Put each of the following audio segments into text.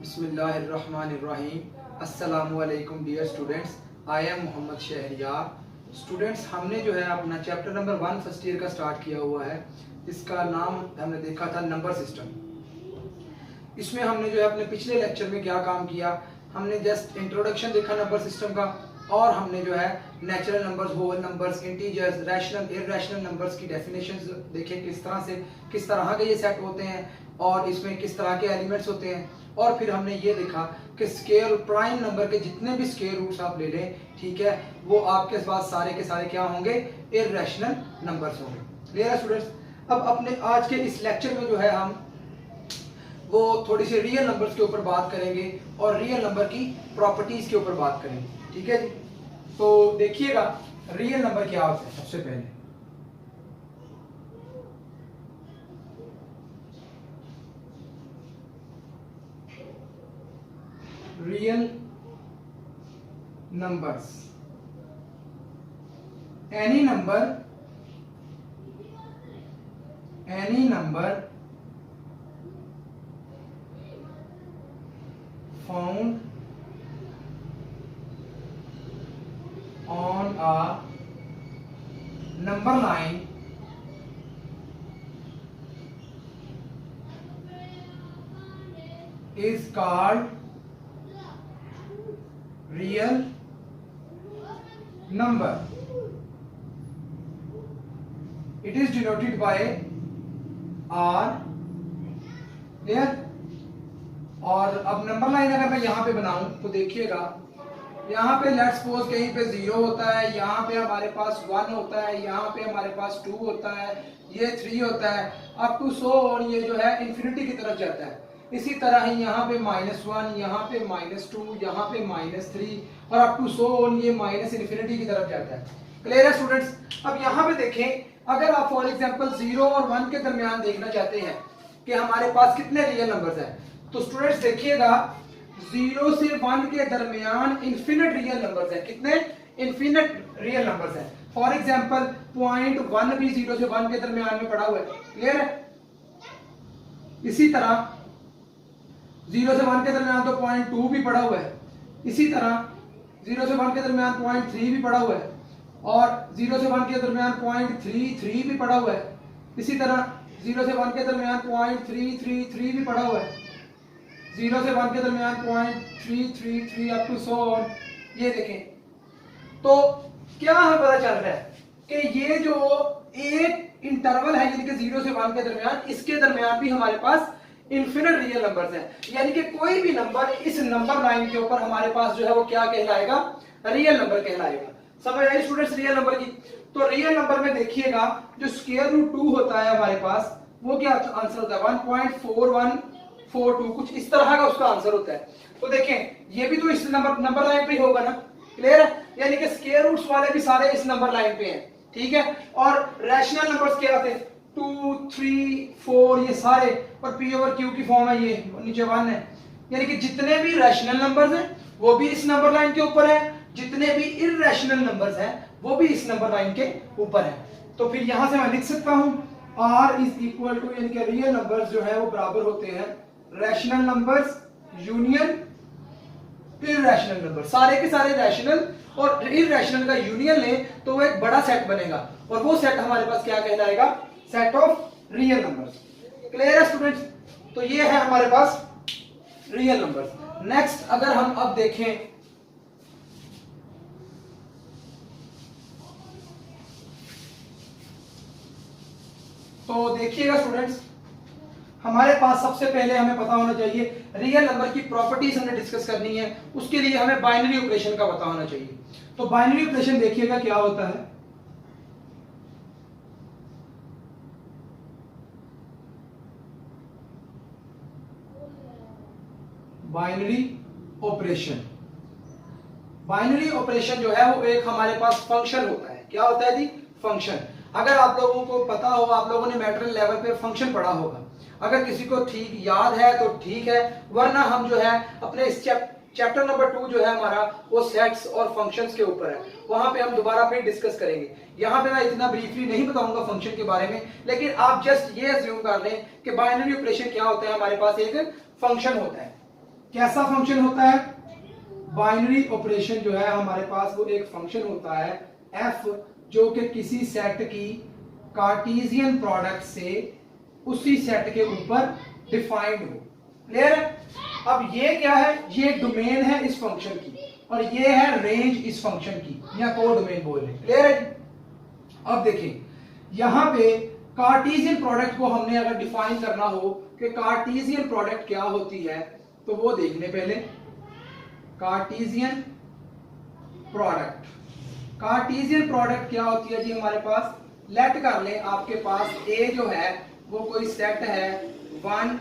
बिस्मिल्लाहिर्रहमानिर्रहीम। अस्सलामुअलैकुम dear students, I am Mohammad Shahriyar. Students, हमने जो है अपना चैप्टर नंबर 1 फर्स्ट ईयर का स्टार्ट किया हुआ है। इसका नाम हमने देखा था नंबर सिस्टम। इसमें हमने जो है अपने पिछले लेक्चर में क्या काम किया, हमने जस्ट इंट्रोडक्शन देखा नंबर सिस्टम का, और हमने जो है natural numbers, whole numbers, integers, rational, irrational numbers की डेफिनेशंस देखे, किस तरह के ये सेट होते हैं और इसमें किस तरह के एलिमेंट्स होते हैं। और फिर हमने ये देखा कि स्केयर प्राइम नंबर के जितने भी स्केयर रूट्स आप ले लें, ठीक है, वो आपके पास सारे के सारे क्या होंगे, इररेशनल नंबर्स होंगे। क्लियर है स्टूडेंट्स? अब अपने आज के इस लेक्चर में जो है हम वो थोड़ी सी रियल नंबर्स के ऊपर बात करेंगे और रियल नंबर की प्रॉपर्टीज के ऊपर बात करेंगे। ठीक है जी? तो देखिएगा रियल नंबर क्या होता है। सबसे पहले real numbers, any number found on a number line is called real number. It is denoted by R. Clear? और अब नंबर लाइन अगर मैं यहाँ पे बनाऊं तो देखिएगा, यहाँ पे लेट्स सपोज कहीं पे 0 होता है, यहाँ पे हमारे पास 1 होता है, यहाँ पे हमारे पास 2 होता है, ये 3 होता है, अप टू 100, और ये जो है इन्फिनिटी की तरफ जाता है। इसी तरह ही यहाँ पे -1, यहाँ पे -2, यहाँ पे -3, और अप टू 100 और ये माइनस इन्फिनिटी की तरफ जाता है। क्लियर है स्टूडेंट्स? अब यहाँ पे देखें, अगर आप फॉर एग्जाम्पल 0 और 1 के दरमियान देखना चाहते हैं कि हमारे पास कितने रियल नंबर्स हैं, तो स्टूडेंट्स देखिएगा 0 से 1 के दरमियान इन्फिनिट रियल नंबर्स हैं। कितने इन्फिनिट रियल नंबर्स हैं? फॉर एग्जांपल 0.1 भी 0 से 1 के दरमियान में पड़ा हुआ है। क्लियर है? इसी तरह 0 से 1 के दरमियान तो 0.2 भी पड़ा हुआ है। इसी तरह 0 से 1 के दरमियान 0.3 भी पड़ा हुआ है, और 0 से 1 के दरमियान 0.33 भी पड़ा हुआ है। इसी तरह 0 से 1 के दरमियान 0.333 भी पड़ा हुआ है। 0 से 1 के दरमियान 0.333 अप टू 100। ये देखें, तो क्या हमें पता चल रहा है कि ये जो एक इंटरवल है, यानी कि 0 से 1 के दरमियान, इसके दरमियान भी हमारे पास इन्फिनिट रियल नंबर्स हैं। यानी कि कोई भी नंबर इस नंबर लाइन के ऊपर हमारे पास जो है वो क्या कहलाएगा, रियल नंबर कहलाएगा। समझ आई स्टूडेंट्स रियल नंबर की? तो रियल नंबर में देखिएगा जो स्क्वायर रूट 2 होता है हमारे पास, वो क्या आंसर होता है, 1.4142, कुछ इस तरह का उसका आंसर होता है। तो देखें, ये भी तो इस नंबर लाइन पे ही होगा ना। क्लियर है? यानी कि स्क्वायर रूट्स वाले भी सारे इस नंबर लाइन पे हैं। ठीक है? और रैशनल नंबर्स क्या आते हैं, 2, 3, 4, ये सारे, और P ओवर Q की फॉर्म है, ये नीचे 1 है। यानी कि जितने भी रैशनल नंबर्स हैं वो भी इस नंबर लाइन के ऊपर है, जितने भी इररेशनल नंबर्स हैं वो भी इस नंबर लाइन के ऊपर है। तो फिर यहां से मैं लिख सकता हूं R इज इक्वल टू, यानी कि रियल नंबर्स जो है वो बराबर होते हैं rational numbers union irrational number. सारे के सारे रैशनल और इररेशनल का यूनियन लें तो वो एक बड़ा सेट बनेगा, और वो सेट हमारे पास क्या कहलाएगा, set of real numbers. Clear है स्टूडेंट्स? तो ये है हमारे पास रियल नंबर्स। नेक्स्ट अगर हम अब देखें, तो देखिएगा स्टूडेंट्स, हमारे पास सबसे पहले हमें पता होना चाहिए रियल नंबर की प्रॉपर्टीज हमने डिस्कस करनी है। उसके लिए हमें बाइनरी ऑपरेशन का पता होना चाहिए। तो बाइनरी ऑपरेशन देखिएगा क्या होता है। बाइनरी ऑपरेशन जो है वो एक हमारे पास फंक्शन होता है। क्या होता है जी? फंक्शन। अगर आप लोगों को पता हो, आप लोगों ने मैट्रिक्स लेवल पे फंक्शन पढ़ा होगा, अगर किसी को ठीक याद है तो ठीक है, वरना हम जो है अपने इस चैप्टर नंबर 2 जो है हमारा वो सेट्स और फंक्शंस के ऊपर है, वहां पे हम दोबारा फिर डिस्कस करेंगे। यहाँ पे मैं इतना ब्रीफली नहीं बताऊंगा फंक्शन के बारे में, लेकिन आप जस्ट ये अज्यूम कर लें कि बाइनरी ऑपरेशन क्या होता है, हमारे पास एक फंक्शन होता है। कैसा फंक्शन होता है? बाइनरी ऑपरेशन जो है हमारे पास वो एक फंक्शन होता है एफ, जो कि किसी सेट की कार्टेशियन प्रोडक्ट से उसी सेट के ऊपर डिफाइंड हो। क्लियर है? अब ये क्या है? ये डोमेन है इस फंक्शन की और ये है रेंज इस फंक्शन की, या को डोमेन बोल रहे हैं। क्लियर है? अब देखिए यहां पे कार्टेशियन प्रोडक्ट को हमने अगर डिफाइन करना हो कि कार्टेशियन प्रोडक्ट क्या होती है, तो वो देख ले पहले। कार्टेशियन प्रोडक्ट, कार्टेशियन प्रोडक्ट क्या होती है जी हमारे पास? लेट कर ले आपके पास ए जो है वो कोई सेट है 1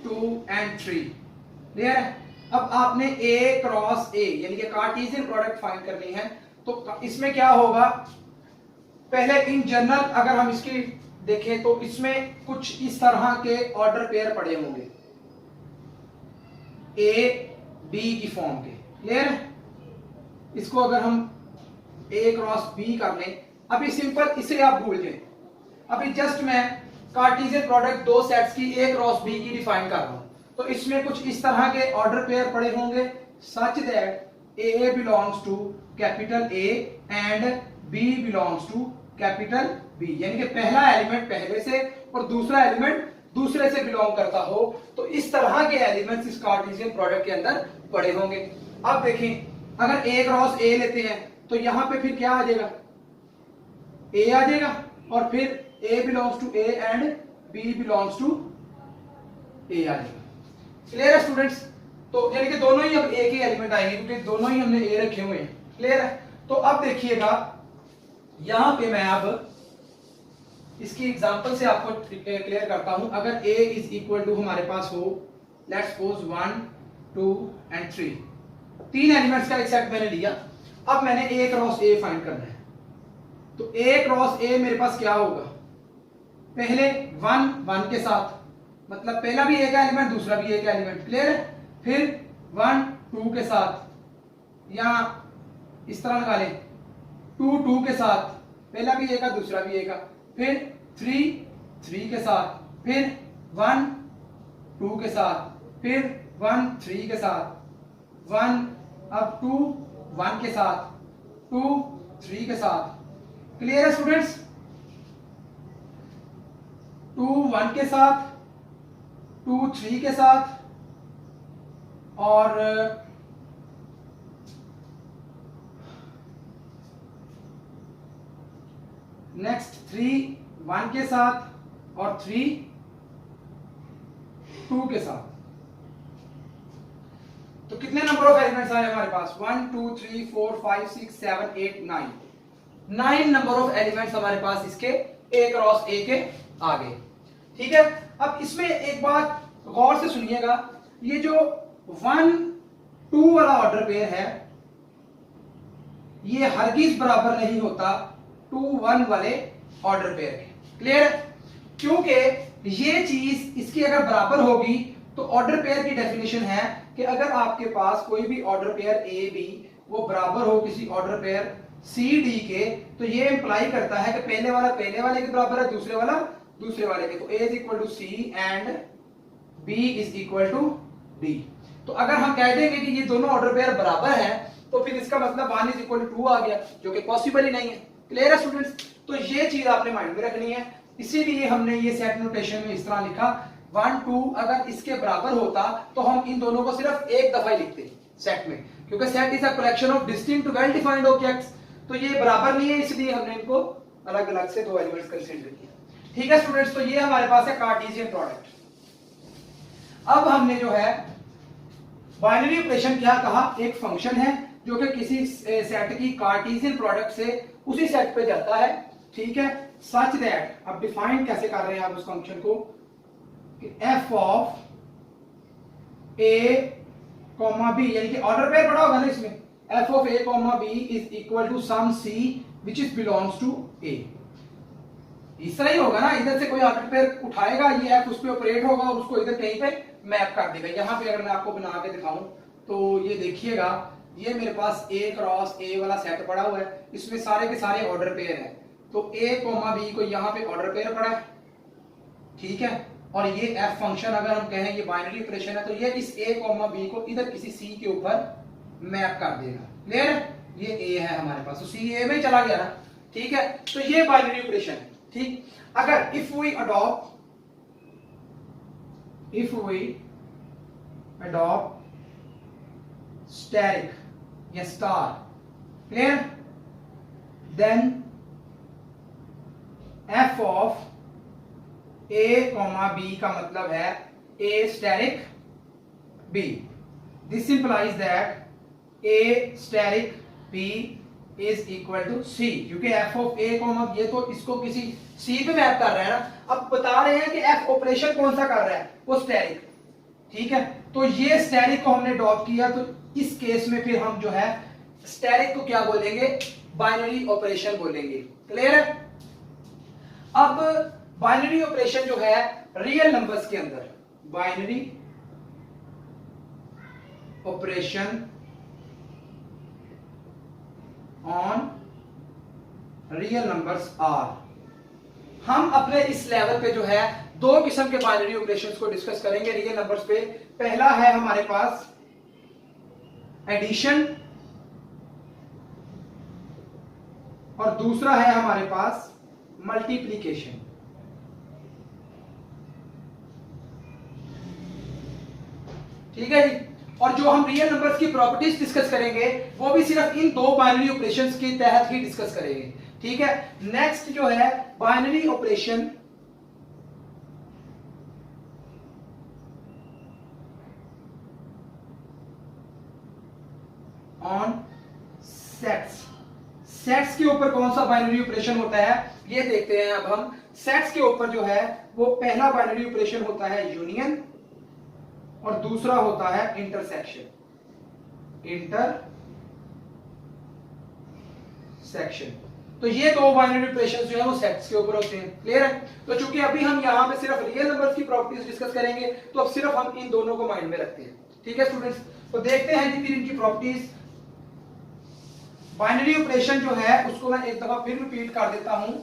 2 एंड 3। क्लियर है? अब आपने ए क्रॉस ए यानी कि कार्टेशियन प्रोडक्ट फाइंड करनी है, तो इसमें क्या होगा? पहले इन जनरल अगर हम इसकी देखें तो इसमें कुछ इस तरह के ऑर्डर पेयर पड़े होंगे ए बी की फॉर्म के। क्लियर है? इसको अगर हम ए क्रॉस बी कर लें, अभी सिंपल इसे आप भूल जाए। अभी जस्ट मैं कार्टेशियन प्रोडक्ट दो सेट्स की ए क्रॉस बी की डिफाइन कर रहा हूं, तो इसमें कुछ इस तरह के ऑर्डर पेयर पड़े होंगे such that A belongs to capital A and B belongs to capital B, यानी कि पहला एलिमेंट पहले से और दूसरा एलिमेंट दूसरे से बिलोंग करता हो। तो इस तरह के एलिमेंट्स इस कार्टेशियन प्रोडक्ट के अंदर पड़े होंगे। अब देखें अगर ए क्रॉस ए लेते हैं तो यहां पे फिर क्या आ जाएगा? ए आ जाएगा और फिर A belongs to A and B belongs to A आ जाएगा। क्लियर है स्टूडेंट्स? तो यानी कि दोनों ही अब ए के एलिमेंट आएंगे क्योंकि दोनों ही हमने ए रखे हुए हैं। क्लियर है? तो अब देखिएगा यहां पे मैं अब इसकी एग्जांपल से आपको क्लियर करता हूं। अगर a इज इक्वल टू हमारे पास हो लेट्स सपोज 1 2 एंड 3, तीन एलिमेंट्स का एक सेट मैंने लिया। अब मैंने a क्रॉस a फाइंड करना है, तो a क्रॉस a मेरे पास क्या होगा? पहले 1 1 के साथ, मतलब पहला भी a का एलिमेंट दूसरा भी a का एलिमेंट। क्लियर है? फिर 1 2 के साथ, या इस तरह लगा लें 2 2 के साथ, पहला भी a का दूसरा भी a का। फिर 3 3 के साथ, फिर 1 2 के साथ, फिर 1 3 के साथ, 1 अब 2 1 के साथ, 2 3 के साथ। क्लियर है स्टूडेंट्स? 2 1 के साथ, 2 3 के साथ, और नेक्स्ट 3 1 के साथ और 3 2 के साथ। तो कितने नंबर ऑफ एलिमेंट्स आए हमारे पास? 1 2 3 4 5 6 7 8 9, 9 नंबर ऑफ एलिमेंट्स हमारे पास इसके ए क्रॉस ए के आ गए। ठीक है? अब इसमें एक बात गौर से सुनिएगा, ये जो 1 2 वाला ऑर्डर पेयर है ये हरगिज बराबर नहीं होता 2 1 वाले ऑर्डर पेयर के। क्लियर है? क्योंकि ये चीज इसकी अगर बराबर होगी तो ऑर्डर पेयर की डेफिनेशन है कि अगर आपके पास कोई भी ऑर्डर पेयर ए बी वो बराबर हो किसी ऑर्डर पेयर सी डी के, तो ये इंप्लाई करता है कि पहले वाला पहले वाले के बराबर है, दूसरे वाला दूसरे वाले के। तो A is equal to C and B is equal to D. तो अगर हम कह देंगे कि ये दोनों ऑर्डर पेयर बराबर हैं तो फिर इसका मतलब 1 इज इक्वल टू 2 आ गया, जो कि पॉसिबल ही नहीं है। क्लियर है स्टूडेंट्स? तो ये चीज आपने माइंड में रखनी है, इसीलिए हमने ये सेट नोटेशन में इस तरह लिखा 1 2 अगर इसके बराबर होता तो हम इन दोनों को सिर्फ एक दफा ही लिखते सेट में, क्योंकि set is a collection of distinct well defined objects. तो ये बराबर नहीं है, इसलिए हमने इनको अलग अलग से दो एलिमेंट्स कंसीडर किया। ठीक है स्टूडेंट्स? तो ये हमारे पास है कार्टेशियन प्रोडक्ट। अब हमने जो है बाइनरी ऑपरेशन क्या कहा? एक फंक्शन है जो कि किसी सेट की कार्टेशियन प्रोडक्ट से उसी सेट पे जाता है। ठीक है? सच दैट, अब डिफाइन कैसे कर रहे हैं आप उस फंक्शन को कि f of a comma b, यानी कि ऑर्डर पेयर पड़ा होगा ना इसमें, f of a comma b is equal to some c which is belongs to a। इस तरह ही होगा ना, इधर से कोई ऑर्डर पेयर उठाएगा, ये f उस पे ऑपरेट होगा और उसको इधर कहीं पे मैप कर देगा। यहां पे अगर मैं आपको बना के दिखाऊं तो ये देखिएगा, ये मेरे पास a क्रॉस a वाला सेट पड़ा हुआ है, इसमें सारे के सारे ऑर्डर पेयर है। तो a कॉमा b को यहाँ पे ऑर्डर पेयर पड़ा है। ठीक है? और ये एफ फंक्शन अगर हम कहें ये बाइनरी ऑपरेशन है तो ये इस ए कॉमा बी को इधर किसी सी के ऊपर मैप कर देगा। क्लियर है? ये ए है हमारे पास, तो सी ए में चला गया ना, ठीक है। तो ये बाइनरी ऑपरेशन है, ठीक। अगर इफ वी अडॉप्ट स्टैटिक या star, clear, then F of A comma B का मतलब है A static B. This implies that A static B is equal to C, क्योंकि एफ ऑफ ए कॉमा ये तो इसको किसी सी पे मैप कर रहा है ना। अब बता रहे हैं कि एफ ऑपरेशन कौन सा कर रहा है, वो स्टैटिक, ठीक है। तो ये स्टैटिक को हमने ड्रॉप किया, तो इस केस में फिर हम जो है स्टैटिक को क्या बोलेंगे, बाइनरी ऑपरेशन बोलेंगे। क्लियर है? अब बाइनरी ऑपरेशन जो है रियल नंबर्स के अंदर, binary operation on real numbers are, हम अपने इस लेवल पे जो है दो किस्म के बाइनरी ऑपरेशंस को डिस्कस करेंगे रियल नंबर्स पे। पहला है हमारे पास एडिशन और दूसरा है हमारे पास मल्टीप्लिकेशन। ठीक है जी। और जो हम रियल नंबर्स की प्रॉपर्टीज डिस्कस करेंगे वो भी सिर्फ इन दो बाइनरी ऑपरेशंस के तहत ही डिस्कस करेंगे। ठीक है। नेक्स्ट जो है binary operation on sets. Sets के ऊपर कौन सा बाइनरी ऑपरेशन होता है ये देखते हैं। अब हम सेट्स के ऊपर जो है वो पहला बाइनरी ऑपरेशन होता है यूनियन और दूसरा होता है इंटरसेक्शन। तो ये दो बाइनरी ऑपरेशंस जो है वो सेट्स के ऊपर होते हैं। क्लियर है? तो चूंकि अभी हम यहां पे सिर्फ रियल नंबर्स की प्रॉपर्टीज डिस्कस करेंगे तो अब सिर्फ हम इन दोनों को माइंड में रखते हैं। ठीक है स्टूडेंट्स, तो देखते हैं जी फिर इनकी प्रॉपर्टीज। बाइनरी ऑपरेशन जो है उसको मैं एक दफा फिर रिपीट कर देता हूं।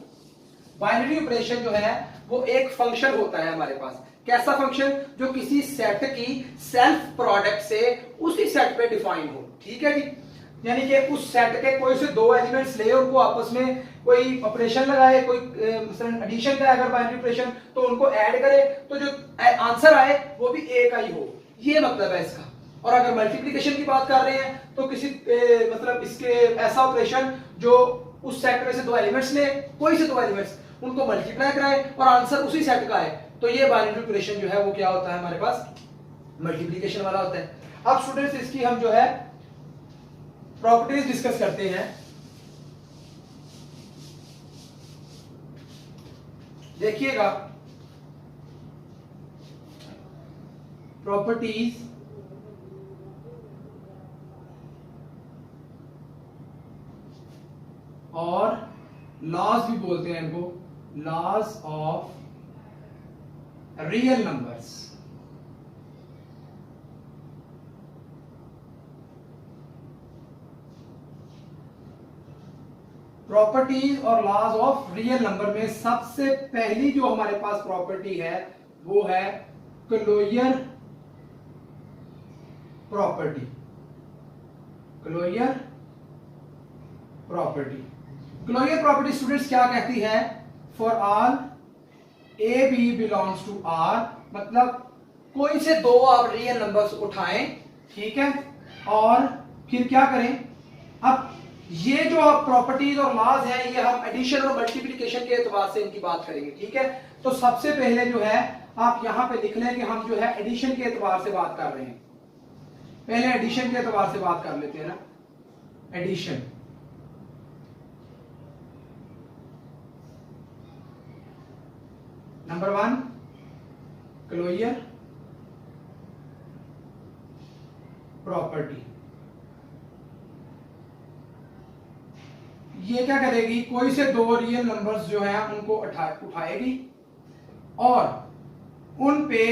बाइनरी ऑपरेशन जो है वो एक फंक्शन होता है हमारे पास। कैसा फंक्शन? जो किसी सेट की सेल्फ प्रोडक्ट से उसी सेट पे डिफाइन हो। ठीक है जी। यानी कि उस सेट के कोई से दो एलिमेंट्स ले उनको आपस में कोई ऑपरेशन लगाए, कोई एडिशन का अगर बाइनरी ऑपरेशन तो उनको ऐड करे तो जो आंसर आए वो भी ए का ही हो, ये मतलब है इसका। और अगर मल्टीप्लिकेशन की बात कर रहे हैं तो किसी मतलब इसके ऐसा ऑपरेशन जो उस सेट में से दो एलिमेंट्स ले, कोई से दो एलिमेंट्स उनको मल्टीप्लाई कराए और आंसर उसी सेट का आए, तो ये बाइनरी ऑपरेशन जो है वो क्या होता है हमारे पास, मल्टीप्लिकेशन वाला होता है। अब स्टूडेंट्स इसकी हम जो है प्रॉपर्टीज डिस्कस करते हैं। देखिएगा प्रॉपर्टीज और लॉज भी बोलते हैं इनको, laws of real numbers. Properties और लॉज ऑफ रियल नंबर में सबसे पहली जो हमारे पास प्रॉपर्टी है वो है closure property. Closure property, closure property students क्या कहती है? For all A B belongs to R, मतलब कोई से दो आप रियल नंबर्स उठाएं, ठीक है, और फिर क्या करें? अब ये जो प्रॉपर्टीज और लॉज हैं ये हम एडिशन और मल्टीप्लिकेशन के एतबार से इनकी बात करेंगे। ठीक है। तो सबसे पहले जो है आप यहां पे लिख लें कि हम जो है एडिशन के एतबार से बात कर रहे हैं। पहले एडिशन के एतबार से बात कर लेते हैं ना। Addition, number one closure property. ये क्या करेगी? कोई से दो रियल नंबर्स जो है उनको उठाएगी और उन पे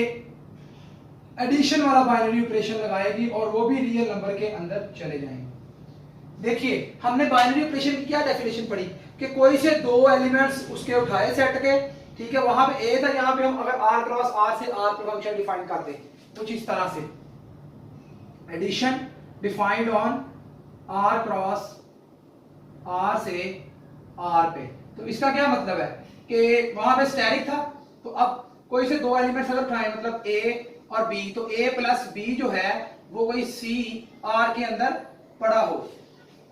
एडिशन वाला बाइनरी ऑपरेशन लगाएगी और वो भी रियल नंबर के अंदर चले जाएंगे। देखिए हमने बाइनरी ऑपरेशन की क्या डेफिनेशन पढ़ी कि कोई से दो एलिमेंट्स उसके उठाए सेट के ठीक है, वहां पे ए था, यहाँ पे हम अगर आर क्रॉस आर से आर पे फंक्शन डिफाइन कर दें कुछ इस तरह से, addition defined on R cross R से आर पे, तो इसका क्या मतलब है कि वहां पे स्टैटिक था, तो अब कोई से दो एलिमेंट्स अगर उठाएं मतलब ए और बी, तो ए प्लस बी जो है वो कोई सी आर के अंदर पड़ा हो,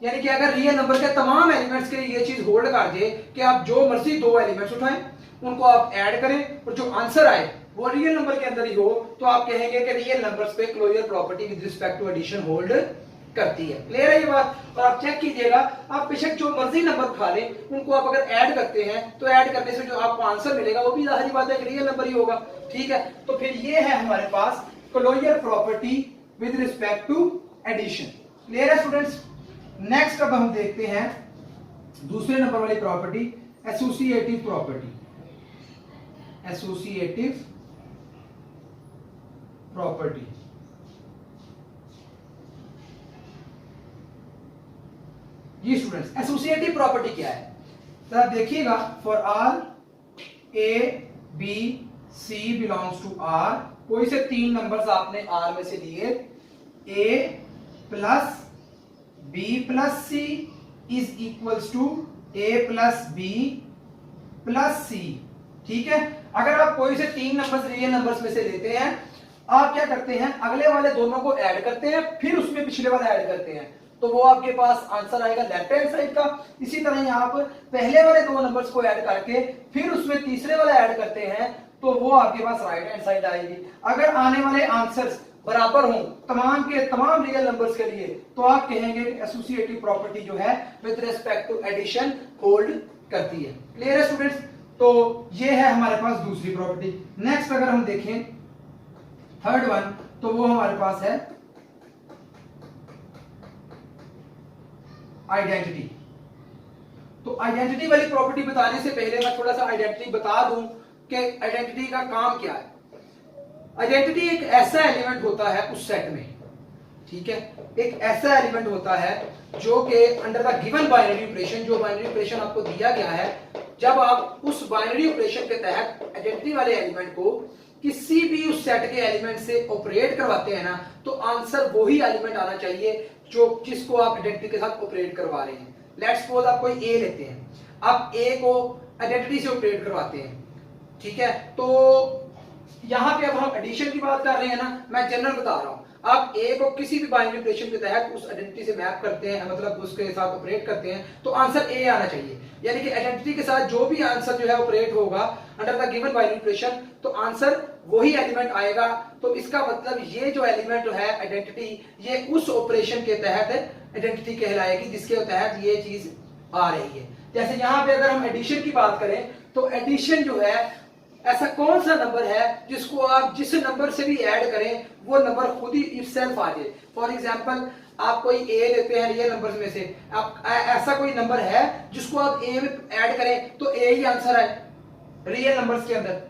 यानी कि अगर रियल नंबर के तमाम एलिमेंट्स के लिए ये चीज होल्ड कर दे कि आप जो मर्जी दो एलिमेंट्स उठाएं उनको आप ऐड करें और जो आंसर आए वो रियल नंबर के अंदर ही हो, तो आप कहेंगे कि रियल नंबर्स पे closure property with respect to addition hold करती है। क्लियर है ये बात? और आप चेक कीजिएगा, आप बेशक जो मर्जी नंबर उठा लें उनको आप अगर ऐड करते हैं तो ऐड करने से जो आपको आंसर मिलेगा वो भी जाहिर बात है कि रियल नंबर ही होगा। ठीक है, तो फिर ये है हमारे पास closure property with respect to addition. Clear है स्टूडेंट्स? नेक्स्ट अब हम देखते हैं दूसरे नंबर वाली property, associative property. Associative property, जी स्टूडेंट्स, एसोसिएटिव प्रॉपर्टी क्या है? तो आप देखिएगा, for are A B C belongs to R, कोई से तीन नंबर्स आपने आर में से लिए, A plus B plus C is equals to A plus B plus C. ठीक है, अगर आप कोई से तीन नंबर्स रियल नंबर्स में से लेते हैं, आप क्या करते हैं, अगले वाले दोनों को ऐड करते हैं, फिर उसमें पिछले वाला ऐड करते हैं, तो वो आपके पास आंसर आएगा लेफ्ट हैंड साइड का। इसी तरह यहाँ पर पहले वाले दो नंबर्स को ऐड करके फिर उसमें तीसरे वाला ऐड करते हैं, तो वो आपके पास राइट हैंड साइड आएगी। अगर आने वाले आंसर्स बराबर हों तमाम के तमाम रियल नंबर्स के लिए, तो आप कहेंगे एसोसिएटिव प्रॉपर्टी जो है with respect to addition hold करती है। क्लियर है स्टूडेंट्स? तो ये है हमारे पास दूसरी प्रॉपर्टी। नेक्स्ट अगर हम देखें थर्ड वन, तो वो हमारे पास है आइडेंटिटी। तो आइडेंटिटी वाली प्रॉपर्टी बताने से पहले मैं थोड़ा सा आइडेंटिटी बता दूं कि आइडेंटिटी का काम क्या है। आइडेंटिटी एक ऐसा एलिमेंट होता है उस सेट में, ठीक है, एक ऐसा एलिमेंट होता है जो कि under the given binary operation, जो बाइनरी ऑपरेशन आपको दिया गया है, जब आप उस बाइनरी ऑपरेशन के तहत आइडेंटिटी वाले एलिमेंट को किसी भी उस सेट के एलिमेंट से ऑपरेट करवाते हैं ना, तो आंसर वही एलिमेंट आना चाहिए जो जिसको आप आइडेंटिटी के साथ ऑपरेट करवा रहे हैं। लेट्स सपोज आप कोई ए लेते हैं, आप ए को आइडेंटिटी से ऑपरेट करवाते हैं, ठीक है, तो यहां पे अब हम एडिशन की बात कर रहे हैं ना, मैं जनरल बता रहा हूं, आप ए को किसी भी बाइनरी ऑपरेशन के तहत उस आइडेंटिटी से मैप करते हैं, मतलब उसके साथ ऑपरेट करते हैं, तो आंसर ए आना चाहिए। यानी कि आइडेंटिटी के साथ जो भी आंसर जो है ऑपरेट होगा under the given binary operation, तो आंसर वही एलिमेंट आएगा। तो इसका मतलब ये जो एलिमेंट है आइडेंटिटी, ये उस ऑपरेशन के तहत आइडेंटिटी कहलाएगी जिसके तहत ये चीज आ रही है। जैसे यहाँ पे अगर हम एडिशन की बात करें, तो एडिशन जो है ऐसा कौन सा नंबर है जिसको आप जिस नंबर से भी ऐड करें वो नंबर खुद ही इटसेल्फ आ जाए। फॉर एग्जांपल आप कोई ए लेते हैं रियल नंबर्स में से, आप ऐसा कोई नंबर है जिसको आप ए में ऐड करें तो ए ही आंसर है रियल नंबर्स के अंदर?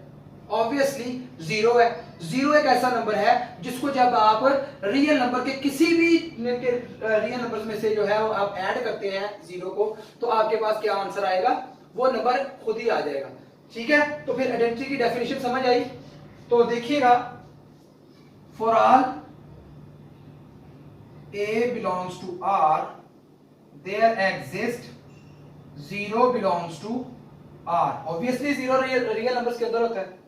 ऑब्वियसली जीरो है। जीरो एक ऐसा नंबर है जिसको जब आप रियल नंबर के किसी भी रियल नंबर्स में से जो है वो आप ऐड करते हैं जीरो को, तो आपके पास क्या आंसर आएगा, वो नंबर खुद ही आ जाएगा। ठीक है, तो फिर आइडेंटिटी की डेफिनेशन समझ आई? तो देखिएगा, for all A belongs to R there exist zero belongs to R. Obviously zero real numbers के अंदर होता है,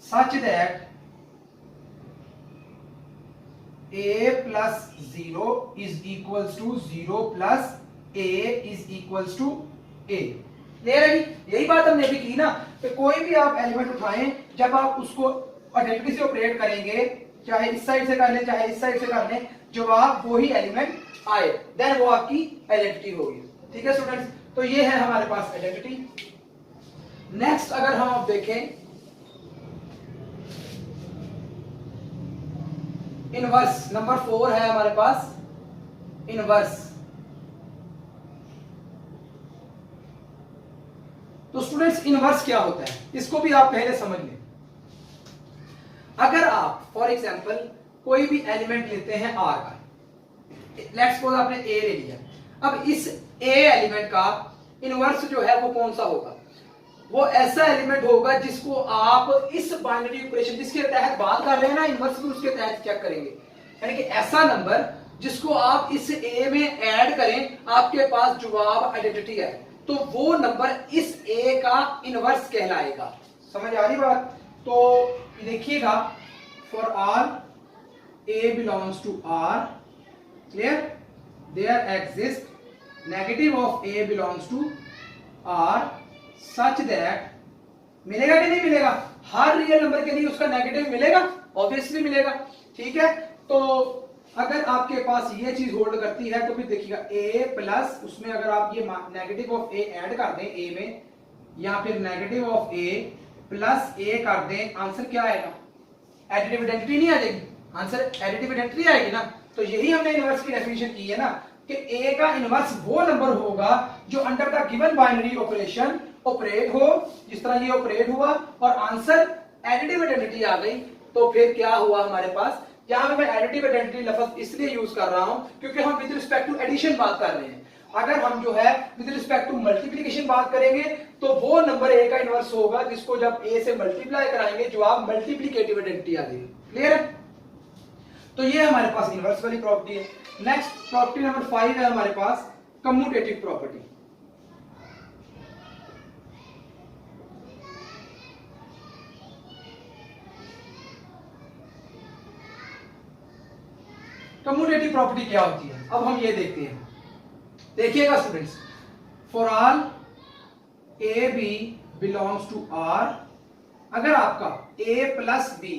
such that a plus 0 is equals to 0 plus a is equals to a। Clear है? यही बात हमने भी की ना, कि कोई भी आप एलिमेंट उठाएं, जब आप उसको आइडेंटिटी से ऑपरेट करेंगे, चाहे इस साइड से कर लें चाहे इस साइड से कर लें, जवाब वही एलिमेंट आए, देन वो आपकी आइडेंटिटी होगी। ठीक है स्टूडेंट्स, तो ये है हमारे पास आइडेंटिटी। नेक्स्ट अगर हम अब देखें इनवर्स, नंबर 4 है हमारे पास इनवर्स। तो स्टूडेंट्स इनवर्स क्या होता है, इसको भी आप पहले समझ लें। अगर आप फॉर एग्जांपल कोई भी एलिमेंट लेते हैं आर का, लेट्स सपोज आपने ए ले लिया, अब इस ए एलिमेंट का इनवर्स जो है वो कौन सा होगा? वो ऐसा एलिमेंट होगा जिसको आप इस बाइनरी ऑपरेशन जिसके तहत बात कर रहे हैं ना इनवर्स भी उसके तहत चेक करेंगे, यानी कि ऐसा नंबर जिसको आप इस ए में ऐड करें आपके पास जवाब आइडेंटिटी है, तो वो नंबर इस ए का इनवर्स कहलाएगा। समझ आ रही बात? तो देखिएगा, for all A belongs to R, clear, there exist negative of A belongs to R such that, मिलेगा कि नहीं मिलेगा? हर रियल नंबर के लिए उसका नेगेटिव मिलेगा, ऑब्वियसली मिलेगा। ठीक है, तो अगर आपके पास ये चीज होल्ड करती है तो फिर देखिएगा a प्लस, उसमें अगर आप ये नेगेटिव ऑफ a ऐड कर दें a में, या फिर negative of a plus a कर दें, आंसर क्या आएगा? एडिटिव आइडेंटिटी नहीं आ जाएगी? आंसर एडिटिव आइडेंटिटी आएगी ना। तो यही हमने इनवर्स की डेफिनेशन की है ना कि a का इनवर्स वो नंबर होगा जो under the given binary operation operate हो, जिस तरह ये ऑपरेट हुआ और आंसर एडिटिव आइडेंटिटी आ गई। तो फिर क्या हुआ हमारे पास, यहां पे मैं एडिटिव आइडेंटिटी लफ्ज इसलिए यूज कर रहा हूं क्योंकि हम विद रिस्पेक्ट टू एडिशन बात कर रहे हैं। अगर हम जो है विद रिस्पेक्ट टू मल्टीप्लिकेशन बात करेंगे तो वो नंबर ए का इनवर्स होगा जिसको जब ए से मल्टीप्लाई कराएंगे जवाब मल्टीप्लिकेटिव आइडेंटिटी आ जाएगी। क्लियर है? तो ये हमारे पास इनवर्स वाली प्रॉपर्टी है। नेक्स्ट प्रॉपर्टी नंबर 5 है हमारे पास कम्यूटेटिव प्रॉपर्टी। कम्यूटेटिव प्रॉपर्टी क्या होती है, अब हम ये देखते हैं। देखिएगा students, for all A B belongs to R, अगर आपका a प्लस बी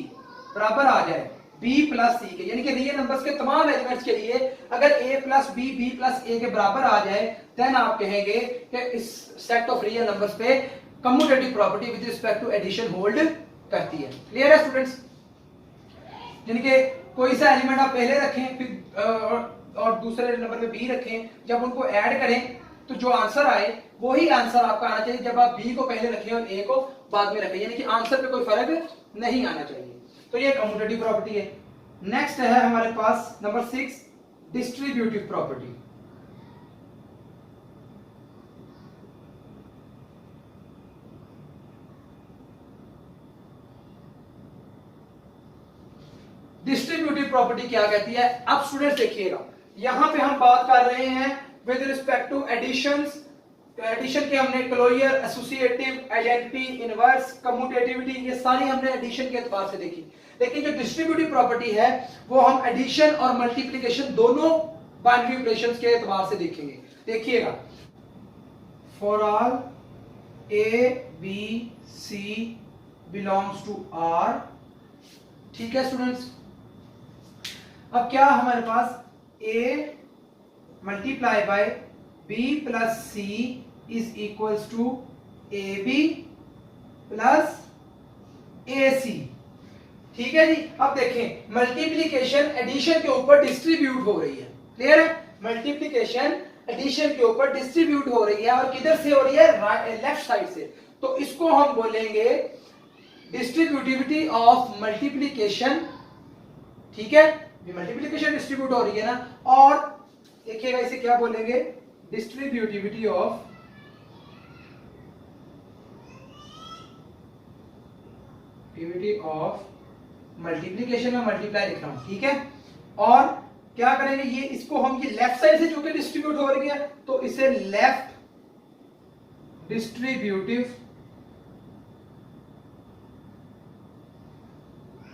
बराबर आ जाए b प्लस सी के, यानी कि रियल नंबर्स के तमाम एलिमेंट्स के लिए अगर a plus B B plus A के बराबर आ जाए, देन आप कहेंगे कि इस सेट ऑफ रियल नंबर्स पे commutative property with respect to addition hold करती है। क्लियर है स्टूडेंट्स? यानी कि कोई सा एलिमेंट आप पहले रखें फिर और दूसरे नंबर पे बी रखें, जब उनको ऐड करें तो जो आंसर आए वही आंसर आपका आना चाहिए जब आप बी को पहले रखें और ए को बाद में रखें, यानी कि आंसर पे कोई फर्क नहीं आना चाहिए। तो ये कम्यूटेटिव प्रॉपर्टी है। नेक्स्ट है हमारे पास number 6 distributive property. Distributive property क्या कहती है? अब स्टूडेंट्स देखिएगा, यहां पे हम बात कर रहे हैं with respect to additions. Addition के हमने closure, associative, identity, inverse, commutativity, ये सारी हमने एडिशन के एतबार से देखी। लेकिन जो डिस्ट्रीब्यूटिव प्रॉपर्टी है वो हम एडिशन और मल्टीप्लिकेशन दोनों बाइनरी ऑपरेशंस के एतबार से देखेंगे। देखिएगा, for all A B C belongs to R, ठीक है स्टूडेंट्स। अब क्या हमारे पास a multiply by b plus C is equals to A B plus A C, ठीक है जी। अब देखें, मल्टीप्लिकेशन एडिशन के ऊपर डिस्ट्रीब्यूट हो रही है। क्लियर है? मल्टीप्लिकेशन एडिशन के ऊपर डिस्ट्रीब्यूट हो रही है और किधर से हो रही है? लेफ्ट साइड से। तो इसको हम बोलेंगे डिस्ट्रीब्यूटिविटी ऑफ मल्टीप्लिकेशन। ठीक है, मल्टीप्लिकेशन डिस्ट्रीब्यूट हो रही है ना, और देखिएगा इसे क्या बोलेंगे? डिस्ट्रीब्यूटिविटी ऑफ मल्टीप्लिकेशन में मल्टीप्लाई लिख रहा हूं, ठीक है। और क्या करेंगे, ये इसको हम ये लेफ्ट साइड से जो कि डिस्ट्रीब्यूट हो रही है तो इसे लेफ्ट डिस्ट्रीब्यूटिव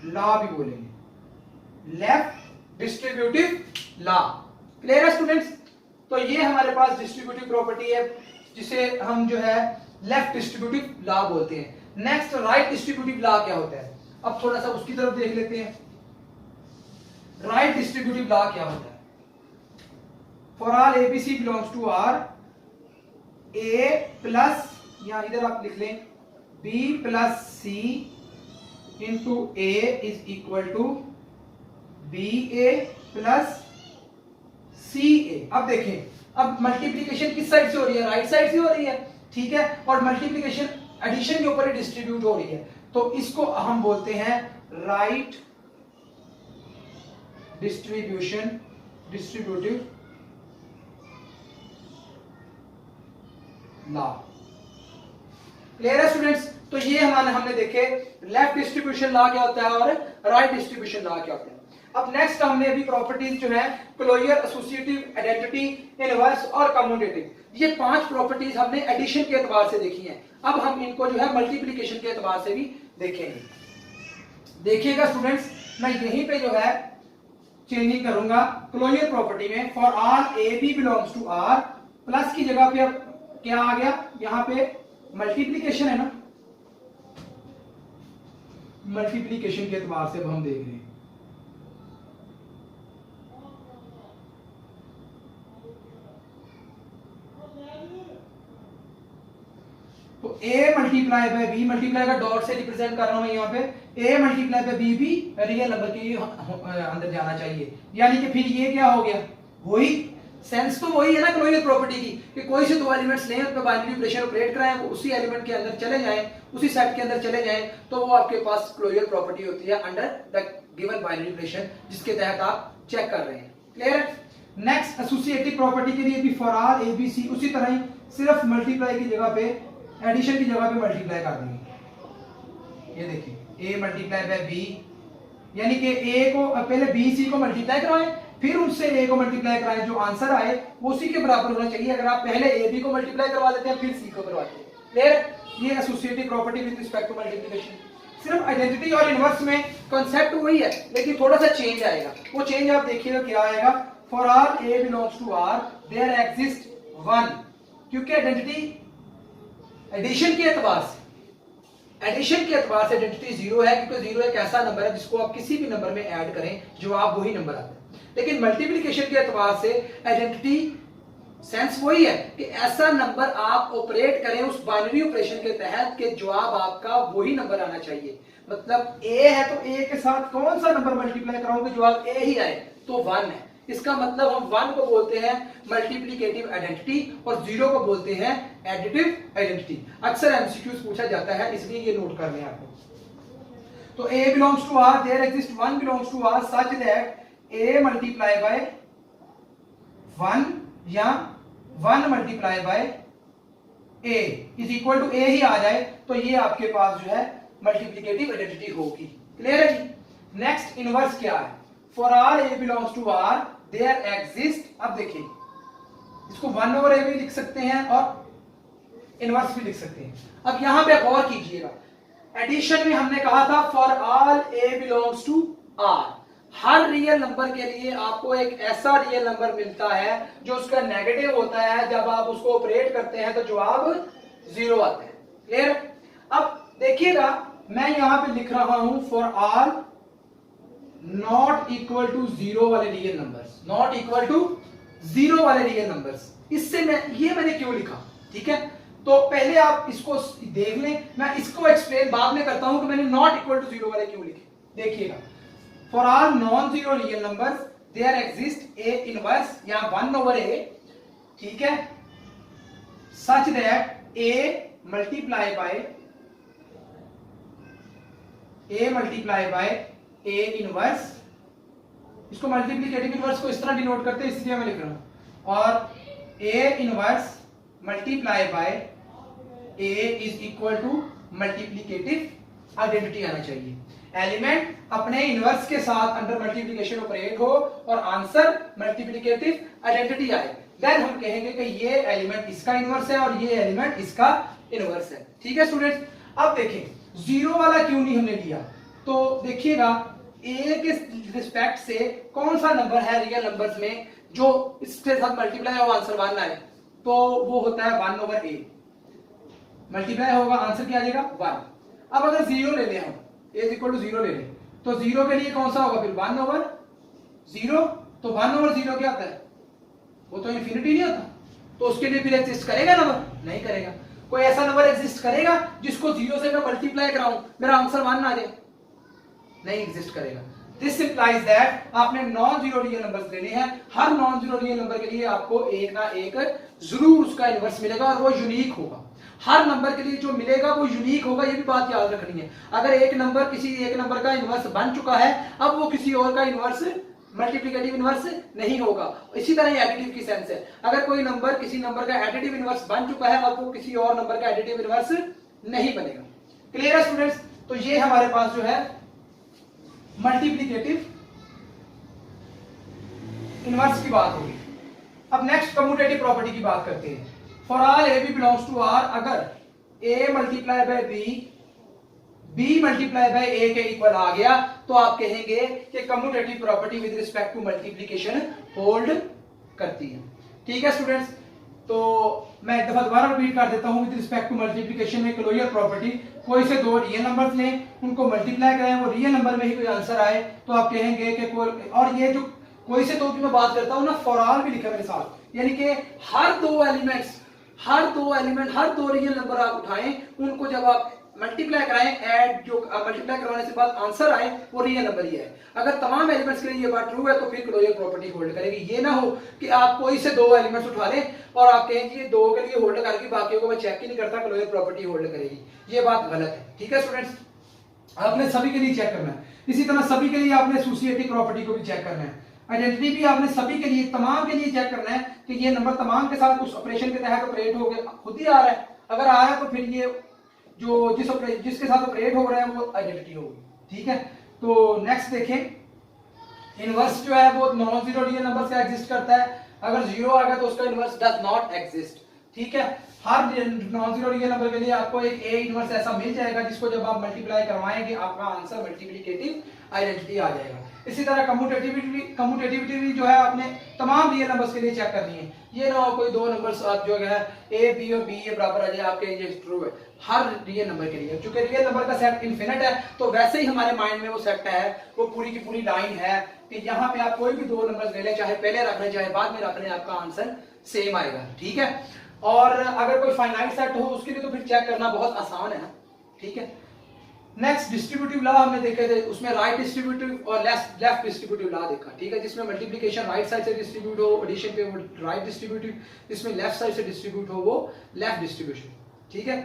लॉ भी बोलेंगे, लेफ्ट डिस्ट्रीब्यूटिव लॉ। क्लियर है स्टूडेंट्स? तो ये हमारे पास डिस्ट्रीब्यूटिव प्रॉपर्टी है जिसे हम जो है लेफ्ट डिस्ट्रीब्यूटिव लॉ बोलते हैं। नेक्स्ट राइट डिस्ट्रीब्यूटिव लॉ क्या होता है, अब थोड़ा सा उसकी तरफ देख लेते हैं। राइट डिस्ट्रीब्यूटिव लॉ क्या होता है? For all A B C belongs to R, A plus, या इधर आप लिख लें B plus C into A is equal to B A plus C A. अब देखें, अब मल्टीप्लिकेशन किस साइड से हो रही है? राइट साइड से हो रही है, ठीक है, और मल्टीप्लिकेशन एडिशन के ऊपर डिस्ट्रीब्यूट हो रही है, तो इसको हम बोलते हैं राइट डिस्ट्रीब्यूटिव लॉ। क्लियर है स्टूडेंट्स? तो ये हमने देखे लेफ्ट डिस्ट्रीब्यूशन लॉ क्या होता है और राइट डिस्ट्रीब्यूशन लॉ क्या होता है। अब नेक्स्ट हमने अभी प्रॉपर्टीज जो है क्लोजर, एसोसिएटिव, आइडेंटिटी, इनवर्स और कम्यूटेटिव, ये 5 प्रॉपर्टीज हमने एडिशन के एतबार से देखी हैं। अब हम इनको जो है मल्टीप्लिकेशन के एतबार से भी देखेंगे। देखिएगा स्टूडेंट्स, मैं यहीं पे जो है चेंजिंग करूंगा क्लोजर प्रॉपर्टी में। For are A B belongs to R, plus की जगह पे अब क्या आ गया, यहां पे मल्टीप्लीकेशन है ना, मल्टीप्लीकेशन के एतबार से अब हम देख रहे हैं। तो a multiply by b, multiply का डॉट से रिप्रेजेंट कर रहा हूं मैं यहाँ पे, a मल्टीप्लाई बाय b भी रियल नंबर के अंदर जाना चाहिए। यानी कि फिर ये क्या हो गया, वही सेंस तो वही है ना क्लोजर प्रॉपर्टी की, कि कोई से 2 एलिमेंट्स लें, उन पे बाइनरी ऑपरेशन ऑपरेट कराएं, वो उसी एलिमेंट के अंदर चले जाएं, उसी सेट के अंदर चले जाएं, तो वो आपके पास क्लोजर प्रॉपर्टी होती है under the given binary operation, जिसके तहत आप चेक कर रहे हैं। क्लियर है? नेक्स्ट एसोसिएटिव प्रॉपर्टी के लिए भी for are A B C उसी तरह ही सिर्फ मल्टीप्लाई की जगह पे, एडिशन की जगह पे मल्टीप्लाई कर देंगे। ये देखिए a मल्टीप्लाई बाय b, यानी कि a को पहले b c को मल्टीप्लाई करवाएं, फिर उससे a को मल्टीप्लाई कराएं, जो आंसर आए वो उसी के बराबर होना चाहिए। अगर आप पहले a b को मल्टीप्लाई करवा देते हैं फिर c को करवाते हैं। क्लियर? ये associative property with respect to multiplication. सिर्फ आइडेंटिटी और इनवर्स में कांसेप्ट वही है, लेकिन थोड़ा सा चेंज आएगा। वो चेंज आप देखिएगा क्या आएगा। For all a belongs to r there exist 1, क्योंकि आइडेंटिटी एडिशन के एतबार से, एडिशन के एतबार से आइडेंटिटी 0 है, क्योंकि 0 एक ऐसा नंबर है जिसको आप किसी भी नंबर में ऐड करें जवाब वही नंबर आता है। लेकिन मल्टीप्लिकेशन के एतबार से आइडेंटिटी सेंस वही है कि ऐसा नंबर आप ऑपरेट करें उस बाइनरी ऑपरेशन के तहत कि जवाब आपका वही नंबर आना चाहिए। मतलब a है तो a के साथ कौन सा नंबर मल्टीप्लाई कराऊं कि जवाब a ही आए, तो 1 है। इसका मतलब हम 1 को बोलते हैं मल्टीप्लिकेटिव आइडेंटिटी और 0 को बोलते हैं एडिटिव आइडेंटिटी। अक्सर एमसीक्यूज पूछा जाता है, इसलिए ये नोट कर लें आपको। तो a belongs to r, there exist 1 belongs to r such that a multiply by 1 या 1 multiply by a is equal to a ही आ जाए, तो ये आपके पास जो है मल्टीप्लिकेटिव आइडेंटिटी होगी। क्लियर है जी? नेक्स्ट इनवर्स क्या है। For r a belongs to r there exist, अब देखिए इसको 1 ओवर a भी लिख सकते हैं और इनवर्स भी लिख सकते हैं। अब यहां पे गौर कीजिएगा, एडिशन में हमने कहा था for all a belongs to r, हर रियल नंबर के लिए आपको एक ऐसा रियल नंबर मिलता है जो उसका नेगेटिव होता है, जब आप उसको ऑपरेट करते हैं तो जवाब 0 आता है। क्लियर? अब देखिएगा मैं यहां पे लिख रहा हूं for all not equal to 0 वाले real numbers, not equal to 0 वाले रियल नंबर्स। इससे मैंने क्यों लिखा, ठीक है? तो पहले आप इसको देख लें, मैं इसको एक्सप्लेन बाद में करता हूं कि मैंने नॉट इक्वल टू 0 वाले क्यों लिखे। देखिएगा, for all non zero real numbers there exist A inverse या 1 ओवर a, ठीक है, such that a multiply by a inverse, इसको मल्टीप्लिकेटिव इनवर्स को इस तरह डिनोट करते हैं, इसलिए मैं लिख रहा हूं, और a inverse multiply by a is equal to multiplicative identity आना चाहिए। एलिमेंट अपने इनवर्स के साथ अंडर मल्टीप्लिकेशन ऑपरेट हो और आंसर मल्टीप्लिकेटिव आइडेंटिटी आए, देन हम कहेंगे कि ये एलिमेंट इसका इनवर्स है और ये एलिमेंट इसका इनवर्स है। ठीक है स्टूडेंट्स? अब देखें 0 वाला क्यों नहीं हमने लिया, तो देखिएगा a के रिस्पेक्ट से कौन सा नंबर है रियल नंबर्स में जो इसके साथ मल्टीप्लाई हो आंसर 1 आए, तो वो होता है 1 ओवर a, मल्टीप्लाई होगा आंसर क्या आ जाएगा 1। अब अगर 0 ले लें हम, a इज इक्वल टू 0 ले लें, तो 0 के लिए कौन सा होगा फिर 1 ओवर 0, तो 1 ओवर 0 क्या आता है, वो तो इन्फिनिटी नहीं होता, तो उसके लिए फिर एग्जिस्ट करेगा नंबर? नहीं करेगा। कोई ऐसा नंबर एग्जिस्ट करेगा जिसको 0 से मैं मल्टीप्लाई कराऊं मेरा आंसर 1 आ जाए? नहीं एग्जिस्ट करेगा। दिस इंप्लाइज दैट आपने नॉन जीरो रियल नंबर्स लेने हैं, हर नॉन जीरो रियल नंबर के लिए आपको एक ना एक जरूर उसका इनवर्स मिलेगा और वो यूनिक होगा। हर नंबर के लिए जो मिलेगा वो यूनिक होगा, ये भी बात याद रखनी है। अगर एक नंबर किसी एक नंबर का इनवर्स बन चुका है, अब वो किसी और का इनवर्स मल्टीप्लिकेटिव इनवर्स नहीं होगा। इसी तरह एडिटिव की सेंस है, अगर कोई नंबर किसी नंबर का एडिटिव इनवर्स बन चुका है, अब वो किसी और नंबर का एडिटिव इनवर्स नहीं बनेगा। क्लियर है स्टूडेंट्स? तो ये हमारे पास जो है मल्टीप्लिकेटिव इनवर्स की बात होगी। अब नेक्स्ट कम्यूटेटिव प्रॉपर्टी की बात करते हैं। For all A B belongs to R, अगर A multiply by B multiply by A के इक्वल आ गया तो आप कहेंगे कि commutative property with respect to multiplication hold करती है। ठीक है स्टूडेंट्स? तो मैं एक दफा दोबारा रिपीट कर देता हूं। विद रिस्पेक्ट टू मल्टीप्लिकेशन में क्लोजर प्रॉपर्टी, कोई से दो रियल नंबर्स लें, उनको मल्टीप्लाई करें, वो रियल नंबर में ही कोई आंसर आए तो आप कहेंगे कि कोई, और ये जो कोई से दो की मैं बात करता हूं ना, फॉर ऑल भी लिखा मेरे साथ, यानी कि हर दो एलिमेंट, हर दो रियल नंबर आप उठाएं, उनको जब आप मल्टीप्लाई कराएं, ऐड जो मल्टीप्लाई करवाने से बाद आंसर आए वो रियल नंबर ही है। अगर तमाम एलिमेंट्स के लिए ये बात ट्रू है तो फिर क्लोजर प्रॉपर्टी होल्ड करेगी। ये ना हो कि आप कोई से दो एलिमेंट्स उठा लें और आप कहें कि ये दो के लिए होल्ड करके बाकियों को मैं चेक ही नहीं करता, क्लोजर प्रॉपर्टी होल्ड करेगी। ये बात गलत है। ठीक है स्टूडेंट्स? आपने सभी के लिए चेक करना है। इसी तरह सभी के लिए आपने एसोसिएटिव प्रॉपर्टी को भी चेक करना है। आइडेंटिटी भी आपने सभी के लिए, तमाम के लिए चेक करना है कि ये नंबर तमाम के साथ उस ऑपरेशन के तहत ऑपरेट हो गया, खुद ही आ रहा है। अगर आया तो फिर ये जो जिसके साथ ऑपरेट हो रहा है वो आइडेंटिटी होगी। ठीक है? तो नेक्स्ट देखें, इनवर्स जो है वो नॉन जीरो रियल नंबर से एग्जिस्ट करता है। अगर जीरो आ गया तो उसका इनवर्स डज नॉट एग्जिस्ट। ठीक है? हर नॉन जीरो रियल नंबर के लिए आपको एक ए इनवर्स ऐसा मिल जाएगा जिसको जब आप मल्टीप्लाई करवाएंगे आपका आंसर मल्टीप्लिकेटिव आइडेंटिटी आ जाएगा। इसी तरह कम्यूटेटिविटी जो है आपने तमाम रियल नंबर्स के लिए चेक करनी है। ये ना हो कोई दो नंबर्स जो है ए बी और बी ए बराबर आ जाए आपके, ये ट्रू है हर रियल नंबर के लिए। क्योंकि रियल नंबर का सेट इनफिनिट है तो वैसे ही हमारे माइंड में वो सेट है, वो पूरी की पूरी लाइन है कि यहाँ पे आप कोई भी दो नंबर्स ले लें, चाहे पहले रख लें चाहे बाद में रख लें, आपका आंसर सेम आएगा। ठीक है? और अगर कोई फाइनाइट सेट हो उसके लिए तो फिर चेक करना बहुत आसान है। ठीक है? नेक्स्ट डिस्ट्रीब्यूटिव लॉ हमने देखे थे, उसमें राइट डिस्ट्रीब्यूटिव और लेफ्ट डिस्ट्रीब्यूटिव लॉ देखा। ठीक है? जिसमें मल्टीप्लिकेशन राइट साइड से डिस्ट्रीब्यूट हो, एडिशन पे वो राइट डिस्ट्रीब्यूटिव, जिसमें लेफ्ट साइड से डिस्ट्रीब्यूट हो वो लेफ्ट डिस्ट्रीब्यूशन। ठीक है?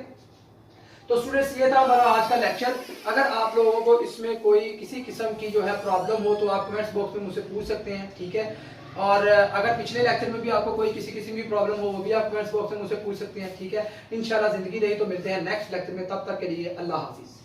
तो स्टूडेंट्स ये था हमारा आज का लेक्चर। अगर आप लोगों को इसमें कोई किसी किस्म की जो है प्रॉब्लम हो तो आप कमेंट्स बॉक्स में मुझसे पूछ सकते हैं। ठीक है? और अगर पिछले लेक्चर में भी आपको कोई किसी किस्म की प्रॉब्लम हो वो भी आप कमेंट्स बॉक्स में मुझसे पूछ सकते हैं। ठीक है? इंशाल्लाह जिंदगी रही तो मिलते हैं नेक्स्ट लेक्चर में, तब तक के लिए अल्लाह हाफिज।